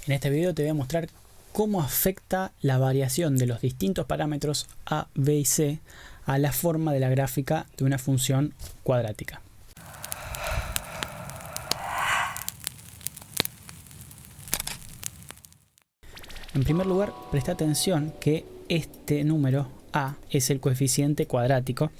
En este video te voy a mostrar cómo afecta la variación de los distintos parámetros a, b y c a la forma de la gráfica de una función cuadrática. En primer lugar, presta atención que este número a es el coeficiente cuadrático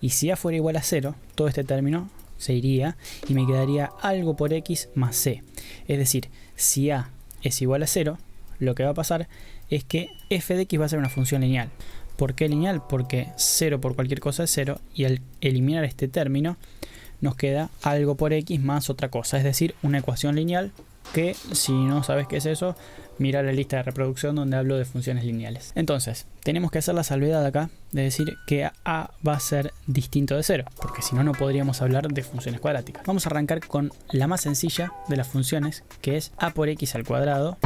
y si a fuera igual a 0, todo este término se iría y me quedaría algo por x más c. Es decir, si a es igual a 0, lo que va a pasar es que f de x va a ser una función lineal. ¿Por qué lineal? Porque 0 por cualquier cosa es 0 y al eliminar este término nos queda algo por x más otra cosa, es decir, una ecuación lineal que, si no sabes qué es eso, mira la lista de reproducción donde hablo de funciones lineales. Entonces, tenemos que hacer la salvedad acá de decir que a va a ser distinto de 0, porque si no, no podríamos hablar de funciones cuadráticas. Vamos a arrancar con la más sencilla de las funciones, que es a por x al cuadrado.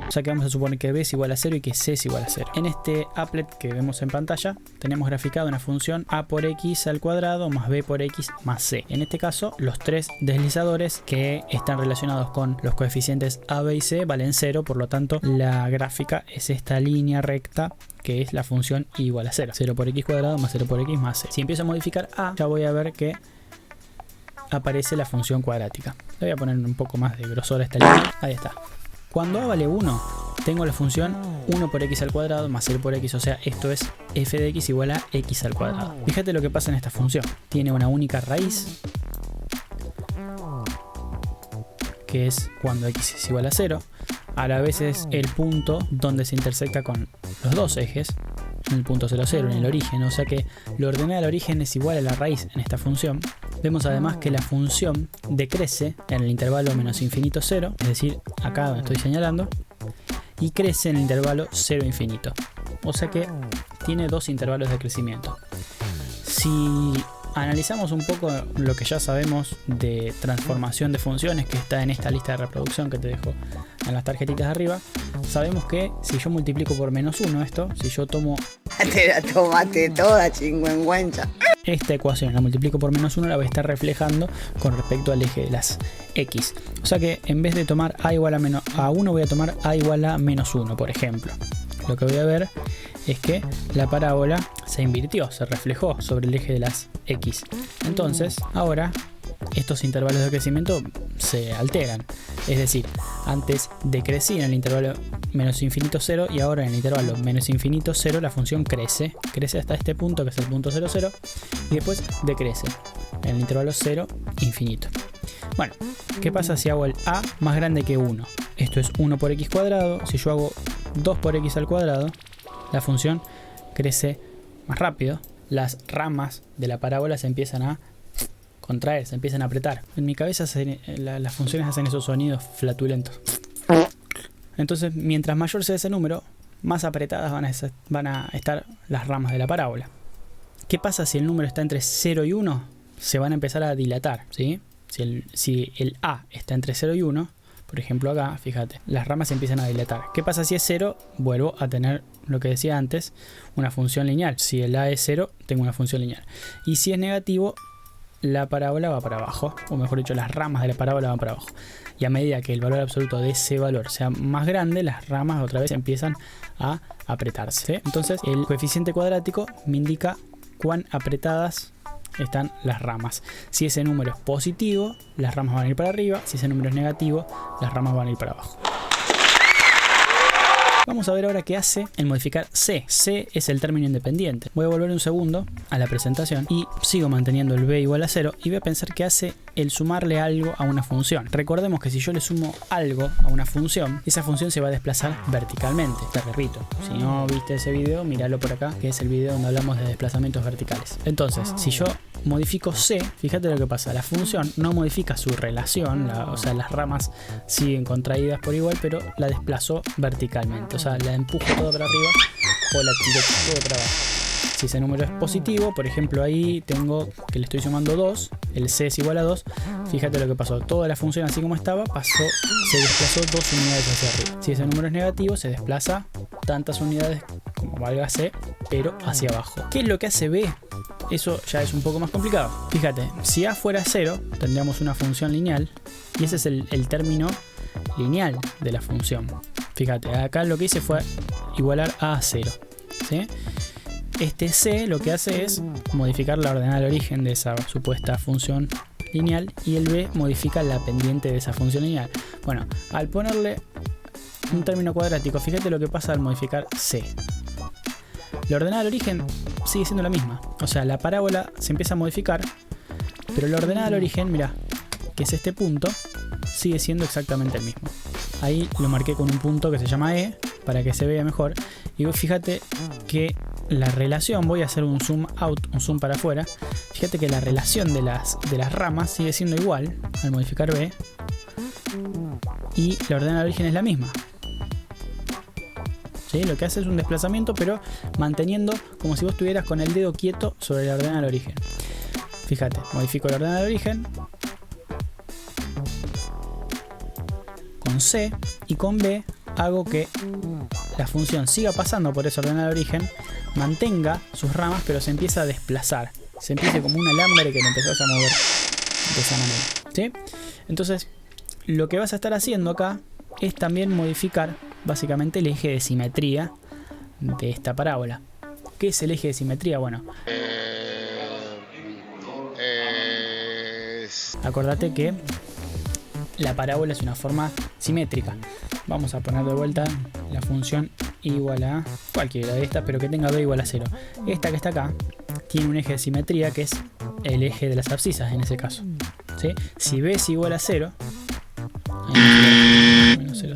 O sea que vamos a suponer que b es igual a 0 y que c es igual a 0. En este applet que vemos en pantalla tenemos graficado una función a por x al cuadrado más b por x más c. En este caso los tres deslizadores que están relacionados con los coeficientes a, b y c valen 0, por lo tanto la gráfica es esta línea recta que es la función igual a 0. 0 por x cuadrado más 0 por x más c. Si empiezo a modificar a, ya voy a ver que aparece la función cuadrática. Le voy a poner un poco más de grosor a esta línea. Ahí está. Cuando a vale 1, tengo la función 1 por x al cuadrado más 0 por x, o sea, esto es f de x igual a x al cuadrado. Fíjate lo que pasa en esta función. Tiene una única raíz, que es cuando x es igual a 0. A la vez es el punto donde se intersecta con los dos ejes, en el punto 0, 0, en el origen. O sea que lo ordenado del origen es igual a la raíz en esta función. Vemos además que la función decrece en el intervalo menos infinito 0, es decir, acá donde estoy señalando, y crece en el intervalo 0 infinito. O sea que tiene dos intervalos de crecimiento. Si analizamos un poco lo que ya sabemos de transformación de funciones, que está en esta lista de reproducción que te dejo en las tarjetitas de arriba, sabemos que si yo multiplico por menos 1 esto, si yo tomo... Te la tomaste toda, chingüengüencha. Esta ecuación la multiplico por menos 1, la voy a estar reflejando con respecto al eje de las x. O sea que en vez de tomar a igual a 1, voy a tomar a igual a menos 1, por ejemplo. Lo que voy a ver es que la parábola se invirtió, se reflejó sobre el eje de las x. Entonces, ahora estos intervalos de crecimiento se alteran. Es decir, antes decrecía en el intervalo menos infinito 0 y ahora en el intervalo menos infinito 0 la función crece. Crece hasta este punto, que es el punto 0, 0, y después decrece en el intervalo 0, infinito. Bueno, ¿qué pasa si hago el a más grande que 1? Esto es 1 por x cuadrado. Si yo hago 2 por x al cuadrado, la función crece más rápido. Las ramas de la parábola se empiezan a contraer, se empiezan a apretar. En mi cabeza las funciones hacen esos sonidos flatulentos. Entonces, mientras mayor sea ese número, más apretadas van a estar las ramas de la parábola. ¿Qué pasa si el número está entre 0 y 1? Se van a empezar a dilatar, ¿sí? Si el a está entre 0 y 1, por ejemplo acá, fíjate, las ramas se empiezan a dilatar. ¿Qué pasa si es 0? Vuelvo a tener lo que decía antes, una función lineal. Si el a es 0, tengo una función lineal. Y si es negativo, la parábola va para abajo, o mejor dicho, las ramas de la parábola van para abajo. Y a medida que el valor absoluto de ese valor sea más grande, las ramas otra vez empiezan a apretarse, ¿sí? Entonces, el coeficiente cuadrático me indica cuán apretadas están las ramas. Si ese número es positivo, las ramas van a ir para arriba. Si ese número es negativo, las ramas van a ir para abajo. Vamos a ver ahora qué hace el modificar c. C es el término independiente. Voy a volver un segundo a la presentación y sigo manteniendo el b igual a 0 y voy a pensar qué hace el sumarle algo a una función. Recordemos que si yo le sumo algo a una función, esa función se va a desplazar verticalmente. Te repito, si no viste ese video, míralo por acá, que es el video donde hablamos de desplazamientos verticales. Entonces, si yo modifico c, fíjate lo que pasa. La función no modifica su relación, o sea, las ramas siguen contraídas por igual, pero la desplazó verticalmente. O sea, la empujo todo para arriba o la tiro todo para abajo. Si ese número es positivo, por ejemplo ahí tengo que le estoy sumando 2, el c es igual a 2, fíjate lo que pasó, toda la función así como estaba, se desplazó 2 unidades hacia arriba. Si ese número es negativo, se desplaza tantas unidades como valga c, pero hacia abajo. ¿Qué es lo que hace b? eso ya es un poco más complicado. Fíjate, si a fuera 0, tendríamos una función lineal, y ese es el término lineal de la función. Fíjate, acá lo que hice fue igualar a 0, ¿sí? Este C lo que hace es modificar la ordenada del origen de esa supuesta función lineal, y el B modifica la pendiente de esa función lineal. Bueno, al ponerle un término cuadrático, fíjate lo que pasa al modificar C. La ordenada del origen sigue siendo la misma, o sea, la parábola se empieza a modificar, pero la ordenada del origen, mirá, que es este punto, sigue siendo exactamente el mismo. Ahí lo marqué con un punto que se llama E para que se vea mejor, y fíjate que la relación, voy a hacer un zoom out, un zoom para afuera, fíjate que la relación de las ramas sigue siendo igual al modificar B, y la ordenada del origen es la misma. ¿Sí? Lo que hace es un desplazamiento, pero manteniendo como si vos estuvieras con el dedo quieto sobre la ordenada del origen. Fíjate, modifico la ordenada del origen con C, y con B hago que la función siga pasando por esa ordenada del origen, mantenga sus ramas, pero se empieza a desplazar. Se empieza como un alambre que lo empezás a mover de esa manera, ¿sí? Entonces, lo que vas a estar haciendo acá es también modificar básicamente el eje de simetría de esta parábola. ¿Qué es el eje de simetría? Bueno, acordate que la parábola es una forma simétrica. Vamos a poner de vuelta la función igual a cualquiera de estas, pero que tenga b igual a 0. Esta que está acá tiene un eje de simetría que es el eje de las abscisas en ese caso, ¿sí? Si b es igual a 0, menos 0,05.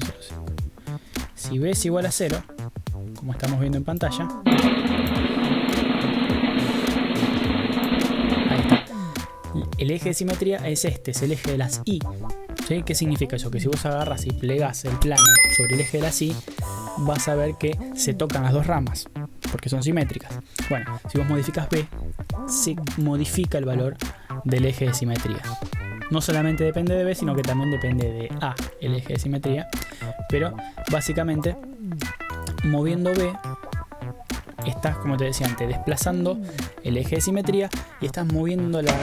Si b es igual a 0, como estamos viendo en pantalla, ahí está. El eje de simetría es este, es el eje de las y. ¿Sí? ¿Qué significa eso? Que si vos agarras y plegás el plano sobre el eje de las y, vas a ver que se tocan las dos ramas, porque son simétricas. Bueno, si vos modificas b, se modifica el valor del eje de simetría. No solamente depende de b, sino que también depende de a, el eje de simetría. Pero básicamente, moviendo b, estás, como te decía antes, desplazando el eje de simetría y estás moviendo la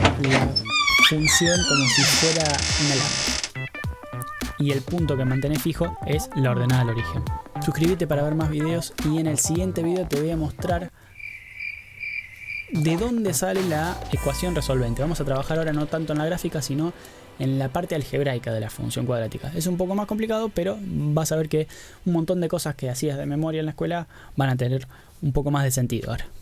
función como si fuera un alambre. Y el punto que mantiene fijo es la ordenada del origen. Suscríbete para ver más videos, y en el siguiente video te voy a mostrar de dónde sale la ecuación resolvente. Vamos a trabajar ahora no tanto en la gráfica, sino en la parte algebraica de la función cuadrática. Es un poco más complicado, pero vas a ver que un montón de cosas que hacías de memoria en la escuela van a tener un poco más de sentido ahora.